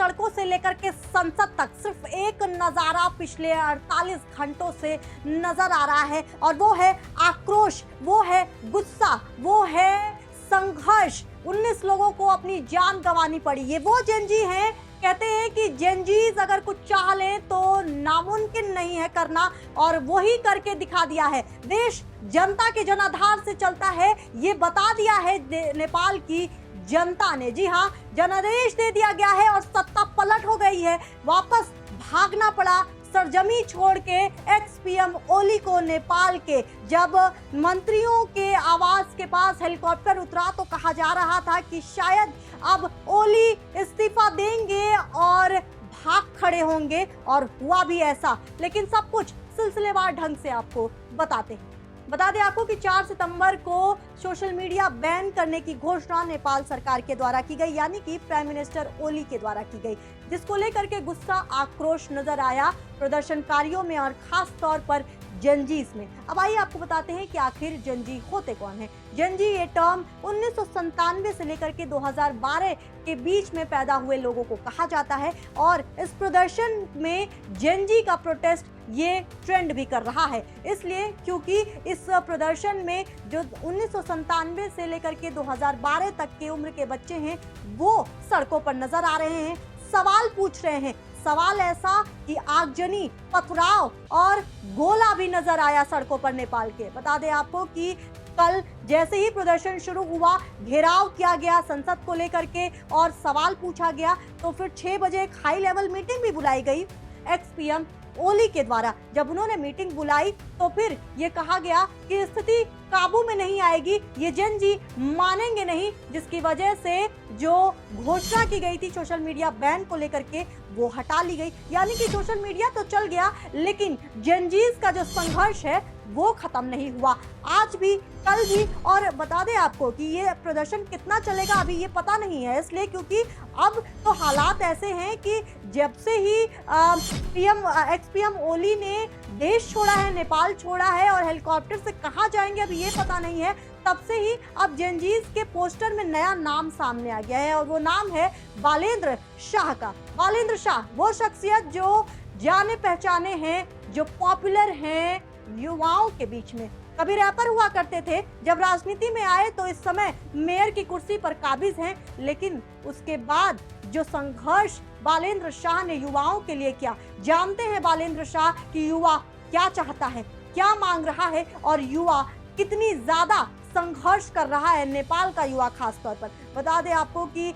सड़कों से लेकर के संसद तक सिर्फ एक नजारा पिछले 48 घंटों से नजर आ रहा है, और वो है आक्रोश, वो है गुस्सा, वो है संघर्ष। 19 लोगों को अपनी जान गंवानी पड़ी। ये वो जेनजी हैं, कहते हैं कि जेनजीज अगर कुछ चाह लें तो नामुमकिन नहीं है करना, और वही करके दिखा दिया है। देश जनता के जनाधार से चलता है, ये बता दिया है नेपाल की जनता ने। जी हाँ, जनादेश दे दिया गया है और सत्ता पलट हो गई है। वापस भागना पड़ा सरजमी छोड़ के एक्स पीएम ओली को नेपाल के। जब मंत्रियों के आवास के पास हेलीकॉप्टर उतरा तो कहा जा रहा था कि शायद अब ओली इस्तीफा देंगे और भाग खड़े होंगे, और हुआ भी ऐसा। लेकिन सब कुछ सिलसिलेवार ढंग से आपको बताते हैं। बता दें आपको कि 4 सितंबर को सोशल मीडिया बैन करने की घोषणा नेपाल सरकार के द्वारा की गई, यानी कि प्राइम मिनिस्टर ओली के द्वारा की गई, जिसको लेकर के गुस्सा आक्रोश नजर आया प्रदर्शनकारियों में और खास तौर पर जेनजीज में। अब आइए आपको बताते हैं कि आखिर जेनजी होते कौन है। जेनजी ये टर्म 1997 से लेकर के 2012 के बीच में पैदा हुए लोगों को कहा जाता है, और इस प्रदर्शन में जेनजी का प्रोटेस्ट ये ट्रेंड भी कर रहा है। इसलिए क्योंकि इस प्रदर्शन में जो 1997 से लेकर के 2012 तक की उम्र के बच्चे हैं वो सड़कों पर नजर आ रहे हैं, सवाल पूछ रहे हैं। सवाल ऐसा कि आगजनी, पथराव और गोला भी नजर आया सड़कों पर नेपाल के। बता दें आपको कि कल जैसे ही प्रदर्शन शुरू हुआ, घेराव किया गया संसद को लेकर के और सवाल पूछा गया, तो फिर 6 बजे एक हाई लेवल मीटिंग भी बुलाई गई एक्स पीएम ओली के द्वारा। जब उन्होंने मीटिंग बुलाई तो फिर ये कहा गया कि स्थिति काबू में नहीं आएगी, ये जेनजी मानेंगे नहीं, जिसकी वजह से जो घोषणा की गई थी सोशल मीडिया बैन को लेकर के वो हटा ली गई। यानी कि सोशल मीडिया तो चल गया, लेकिन जेनजीज का जो संघर्ष है वो खत्म नहीं हुआ, आज भी कल भी। और बता दें आपको कि ये प्रदर्शन कितना चलेगा अभी ये पता नहीं है, इसलिए क्योंकि अब तो हालात ऐसे हैं कि जब से ही एक्स पीएम ओली ने देश छोड़ा है, नेपाल छोड़ा है, और हेलीकॉप्टर से कहाँ जाएंगे अभी ये पता नहीं है, तब से ही अब जेनजीज के पोस्टर में नया नाम सामने आ गया है, और वो नाम है बालेंद्र शाह का। बालेंद्र शाह वो शख्सियत जो जाने पहचाने हैं, जो पॉपुलर हैं युवाओं के बीच में। कभी रैपर हुआ करते थे, जब राजनीति में आए तो इस समय मेयर की कुर्सी पर काबिज हैं, लेकिन उसके बाद जो संघर्ष बालेंद्र शाह ने युवाओं के लिए किया, जानते हैं बालेंद्र शाह कि युवा क्या चाहता है, क्या मांग रहा है, और युवा कितनी ज्यादा संघर्ष कर रहा है, नेपाल का युवा खास तौर पर। बता दें आपको कि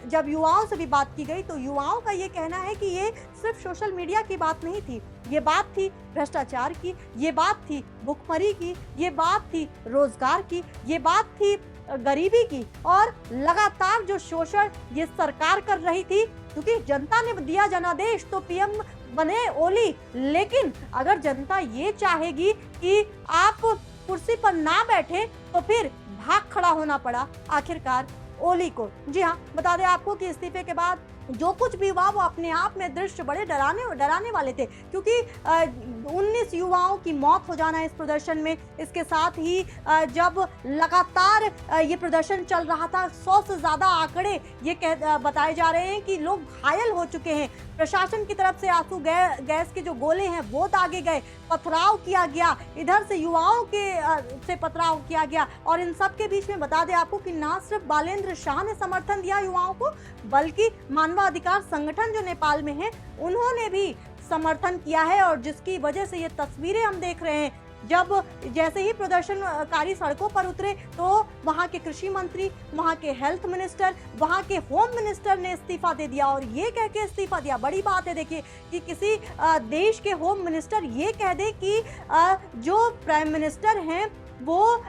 जब युवाओं से भी बात की गई तो युवाओं का ये कहना है कि ये सिर्फ सोशल मीडिया की बात नहीं थी, ये बात थी भ्रष्टाचार की, ये बात थी भुखमरी की, ये बात थी रोजगार की, ये बात थी गरीबी की, और लगातार जो शोषण ये सरकार कर रही थी। क्योंकि जनता ने दिया जनादेश तो पीएम बने ओली, लेकिन अगर जनता ये चाहेगी कि आप कुर्सी पर ना बैठे तो फिर भाग खड़ा होना पड़ा आखिरकार ओली को। जी हाँ, बता दें आपको कि इस्तीफे के बाद जो कुछ भी हुआ वो अपने आप में दृश्य बड़े डराने वाले थे, क्योंकि 19 युवाओं की मौत हो जाना इस प्रदर्शन में, इसके साथ ही जब लगातार ये प्रदर्शन चल रहा था 100 से ज़्यादा आंकड़े ये बताए जा रहे हैं कि लोग घायल हो चुके हैं। प्रशासन की तरफ से आंसू गैस के जो गोले हैं वो दागे गए, पथराव किया गया, इधर से युवाओं के से पथराव किया गया, और इन सब के बीच में बता दें आपको कि ना सिर्फ बालेंद्र शाह ने समर्थन दिया युवाओं को, बल्कि मानवाधिकार संगठन जो नेपाल में है उन्होंने भी समर्थन किया है, और जिसकी वजह से ये तस्वीरें हम देख रहे हैं। जब जैसे ही प्रदर्शनकारी सड़कों पर उतरे तो वहां के कृषि मंत्री, वहां के हेल्थ मिनिस्टर, वहां के होम मिनिस्टर ने इस्तीफा दे दिया, और ये कह के इस्तीफा दिया। बड़ी बात है, देखिए कि किसी देश के होम मिनिस्टर ये कह दे कि जो प्राइम मिनिस्टर हैं वो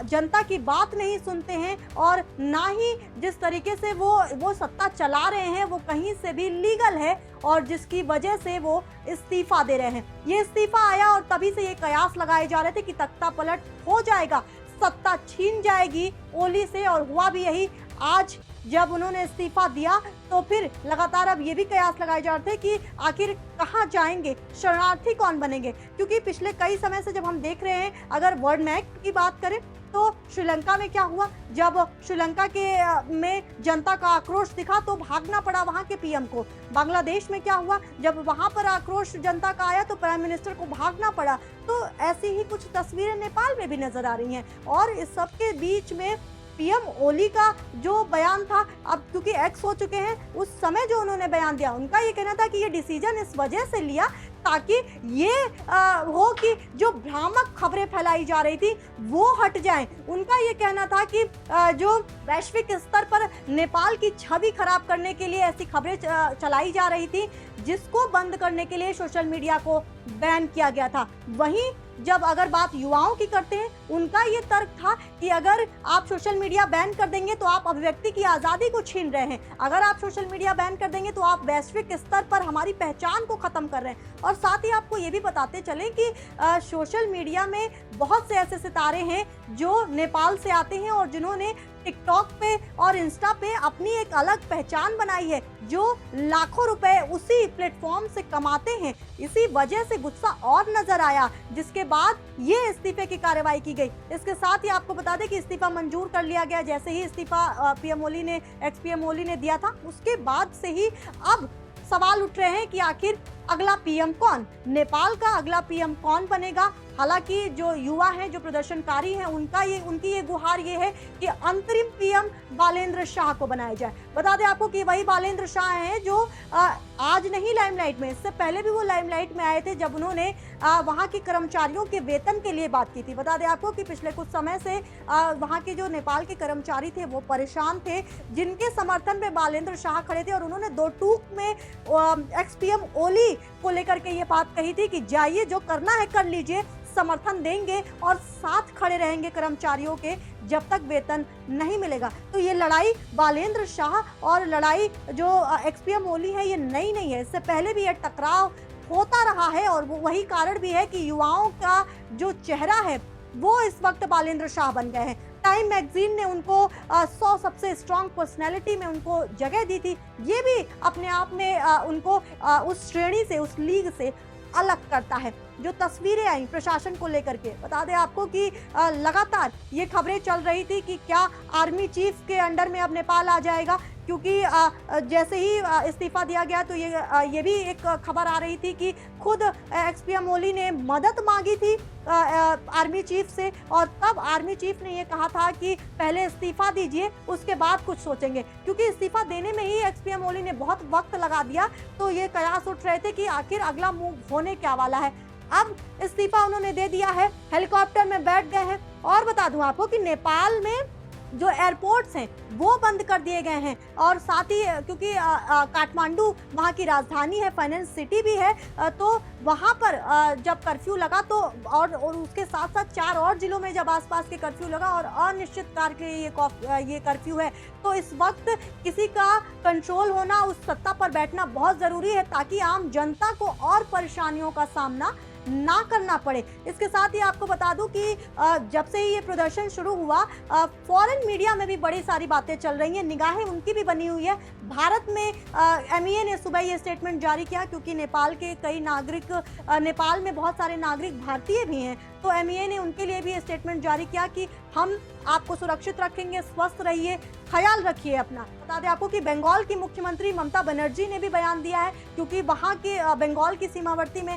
जनता की बात नहीं सुनते हैं, और ना ही जिस तरीके से वो सत्ता चला रहे हैं वो कहीं से भी लीगल है, और जिसकी वजह से वो इस्तीफा दे रहे हैं। ये इस्तीफा आया और तभी से ये कयास लगाए जा रहे थे कि तख्ता पलट हो जाएगा, सत्ता छीन जाएगी ओली से, और हुआ भी यही। आज जब उन्होंने इस्तीफा दिया तो फिर लगातार अब ये भी कयास लगाए जा रहे थे कि आखिर कहाँ जाएंगे, शरणार्थी कौन बनेंगे। क्योंकि पिछले कई समय से जब हम देख रहे हैं, अगर वर्ल्ड मैप की बात करें तो श्रीलंका में क्या हुआ, जब श्रीलंका के में जनता का आक्रोश दिखा तो भागना पड़ा वहां के पीएम को। बांग्लादेश में क्या हुआ, जब वहां पर आक्रोश जनता का आया तो प्राइम मिनिस्टर को भागना पड़ा। तो ऐसी ही कुछ तस्वीरें नेपाल में भी नजर आ रही हैं। और इस सब के बीच में पीएम ओली का जो बयान था, अब क्योंकि एक्स हो चुके हैं, उस समय जो उन्होंने बयान दिया, उनका ये कहना था कि ये डिसीजन इस वजह से लिया ताकि ये हो कि जो भ्रामक खबरें फैलाई जा रही थी वो हट जाएं। उनका ये कहना था कि जो वैश्विक स्तर पर नेपाल की छवि खराब करने के लिए ऐसी खबरें चलाई जा रही थी, जिसको बंद करने के लिए सोशल मीडिया को बैन किया गया था। वहीं जब अगर बात युवाओं की करते हैं, उनका ये तर्क था कि अगर आप सोशल मीडिया बैन कर देंगे तो आप अभिव्यक्ति की आज़ादी को छीन रहे हैं, अगर आप सोशल मीडिया बैन कर देंगे तो आप वैश्विक स्तर पर हमारी पहचान को ख़त्म कर रहे हैं। और साथ ही आपको ये भी बताते चलें कि सोशल मीडिया में बहुत से ऐसे सितारे हैं जो नेपाल से आते हैं और जिन्होंने टिकटॉक पे और इंस्टा पे अपनी एक अलग पहचान बनाई है, जो लाखों रुपए उसी प्लेटफॉर्म से कमाते हैं। इसी वजह से गुस्सा और नजर आया, जिसके बाद ये इस्तीफे की कार्रवाई की गई। इसके साथ ही आपको बता दें कि इस्तीफा मंजूर कर लिया गया। जैसे ही इस्तीफा पीएम ओली ने, एक्स पीएम ओली ने दिया था, उसके बाद से ही अब सवाल उठ रहे हैं कि आखिर अगला पीएम कौन, नेपाल का अगला पीएम कौन बनेगा। हालांकि जो युवा हैं, जो प्रदर्शनकारी हैं, उनकी ये गुहार ये है कि अंतरिम पीएम बालेंद्र शाह को बनाया जाए। बता दें आपको कि वही बालेंद्र शाह हैं जो आज नहीं लाइमलाइट में, इससे पहले भी वो लाइमलाइट में आए थे जब उन्होंने वहां के कर्मचारियों के वेतन के लिए बात की थी। बता दें आपको कि पिछले कुछ समय से वहां के जो नेपाल के कर्मचारी थे वो परेशान थे, जिनके समर्थन में बालेंद्र शाह खड़े थे। और उन्होंने दो टूक में एक्स पीएम ओली को लेकर के ये बात कही थी कि जाइए, जो करना है कर लीजिए, समर्थन देंगे और साथ खड़े रहेंगे कर्मचारियों के जब तक वेतन नहीं मिलेगा। तो ये लड़ाई बालेंद्र शाह और लड़ाई जो एक्स पीएम ओली है, ये नई नहीं है। इससे पहले भी ये टकराव होता रहा है और वो वही कारण भी है कि युवाओं का जो चेहरा है वो इस वक्त बालेंद्र शाह बन गए हैं। टाइम मैगजीन ने उनको 100 सबसे स्ट्रॉन्ग पर्सनैलिटी में उनको जगह दी थी। ये भी अपने आप में उनको उस श्रेणी से, उस लीग से अलग करता है। जो तस्वीरें आई प्रशासन को लेकर के, बता दें आपको कि लगातार ये खबरें चल रही थी कि क्या आर्मी चीफ के अंडर में अब नेपाल आ जाएगा, क्योंकि जैसे ही इस्तीफा दिया गया तो ये भी एक खबर आ रही थी कि खुद एक्स पीएम ओली ने मदद मांगी थी आर्मी चीफ से, और तब आर्मी चीफ ने ये कहा था कि पहले इस्तीफा दीजिए, उसके बाद कुछ सोचेंगे। क्योंकि इस्तीफा देने में ही एक्स पीएम ओली ने बहुत वक्त लगा दिया, तो ये कयास उठ रहे थे कि आखिर अगला मूव होने क्या वाला है। अब इस्तीफा उन्होंने दे दिया है, हेलीकॉप्टर में बैठ गए हैं। और बता दूं आपको कि नेपाल में जो एयरपोर्ट्स हैं वो बंद कर दिए गए हैं। और साथ ही क्योंकि काठमांडू वहाँ की राजधानी है, फाइनेंस सिटी भी है, तो वहाँ पर जब कर्फ्यू लगा तो और उसके साथ साथ 4 और जिलों में जब आसपास के कर्फ्यू लगा और अनिश्चित काल के ये कर्फ्यू है, तो इस वक्त किसी का कंट्रोल होना, उस सत्ता पर बैठना बहुत ज़रूरी है ताकि आम जनता को और परेशानियों का सामना ना करना पड़े। इसके साथ ही आपको बता दूं कि जब से ही ये प्रदर्शन शुरू हुआ, फॉरेन मीडिया में भी बड़ी सारी बातें चल रही हैं, निगाहें उनकी भी बनी हुई है। भारत में एमईए ने सुबह ये स्टेटमेंट जारी किया, क्योंकि नेपाल के कई नागरिक, नेपाल में बहुत सारे नागरिक भारतीय भी हैं, तो एमईए ने उनके लिए भी ये स्टेटमेंट जारी किया कि हम आपको सुरक्षित रखेंगे, स्वस्थ रहिए, ख्याल रखिए अपना। बता दें आपको कि बंगाल की मुख्यमंत्री ममता बनर्जी ने भी बयान दिया है, क्योंकि वहाँ के बंगाल की सीमावर्ती में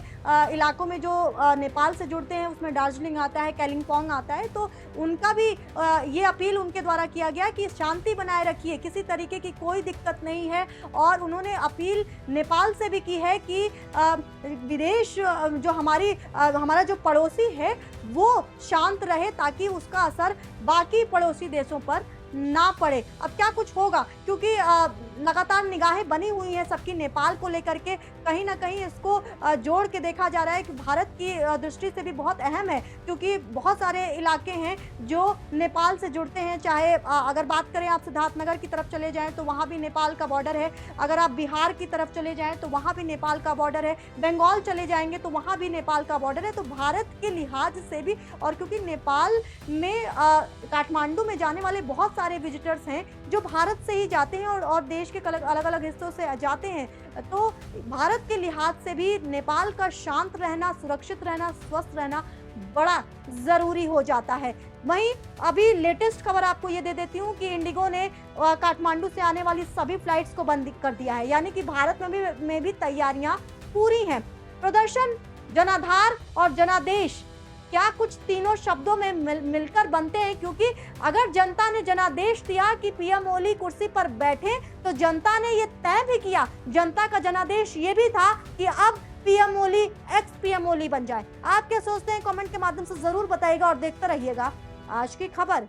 इलाकों में जो नेपाल से जुड़ते हैं, उसमें दार्जिलिंग आता है, कालिम्पोंग आता है, तो उनका भी ये अपील उनके द्वारा किया गया कि शांति बनाए रखिए, किसी तरीके की कोई दिक्कत नहीं है। और उन्होंने अपील नेपाल से भी की है कि विदेश जो हमारा जो पड़ोसी है वो शांत रहे, ताकि उसका असर बाकी पड़ोसी देशों पर ना पड़े। अब क्या कुछ होगा, क्योंकि लगातार निगाहें बनी हुई हैं सबकी नेपाल को लेकर के। कहीं ना कहीं इसको जोड़ के देखा जा रहा है कि भारत की दृष्टि से भी बहुत अहम है, क्योंकि बहुत सारे इलाके हैं जो नेपाल से जुड़ते हैं। चाहे अगर बात करें आप सिद्धार्थनगर की तरफ चले जाएं तो वहाँ भी नेपाल का बॉर्डर है, अगर आप बिहार की तरफ चले जाएं तो वहाँ भी नेपाल का बॉर्डर है, बंगाल चले जाएंगे तो वहाँ भी नेपाल का बॉर्डर है। तो भारत के लिहाज से भी, और क्योंकि नेपाल में काठमांडू में जाने वाले बहुत सारे विजिटर्स हैं जो भारत से ही जाते हैं और देश के अलग अलग हिस्सों से जाते हैं। तो भारत के लिहाज से भी नेपाल का शांत रहना, सुरक्षित रहना, स्वस्थ रहना बड़ा ज़रूरी हो जाता है। वहीं अभी लेटेस्ट खबर आपको ये दे देती हूँ कि इंडिगो ने काठमांडू से आने वाली सभी फ्लाइट्स को बंद कर दिया है, यानी कि भारत में भी तैयारियां पूरी हैं। प्रदर्शन, जनाधार और जनादेश क्या कुछ तीनों शब्दों में मिलकर बनते हैं? क्योंकि अगर जनता ने जनादेश दिया कि पीएम ओली कुर्सी पर बैठे, तो जनता ने ये तय भी किया, जनता का जनादेश ये भी था कि अब पीएम ओली एक्स पीएम ओली बन जाए। आप क्या सोचते हैं? कमेंट के माध्यम से जरूर बताइएगा और देखते रहिएगा आज की खबर।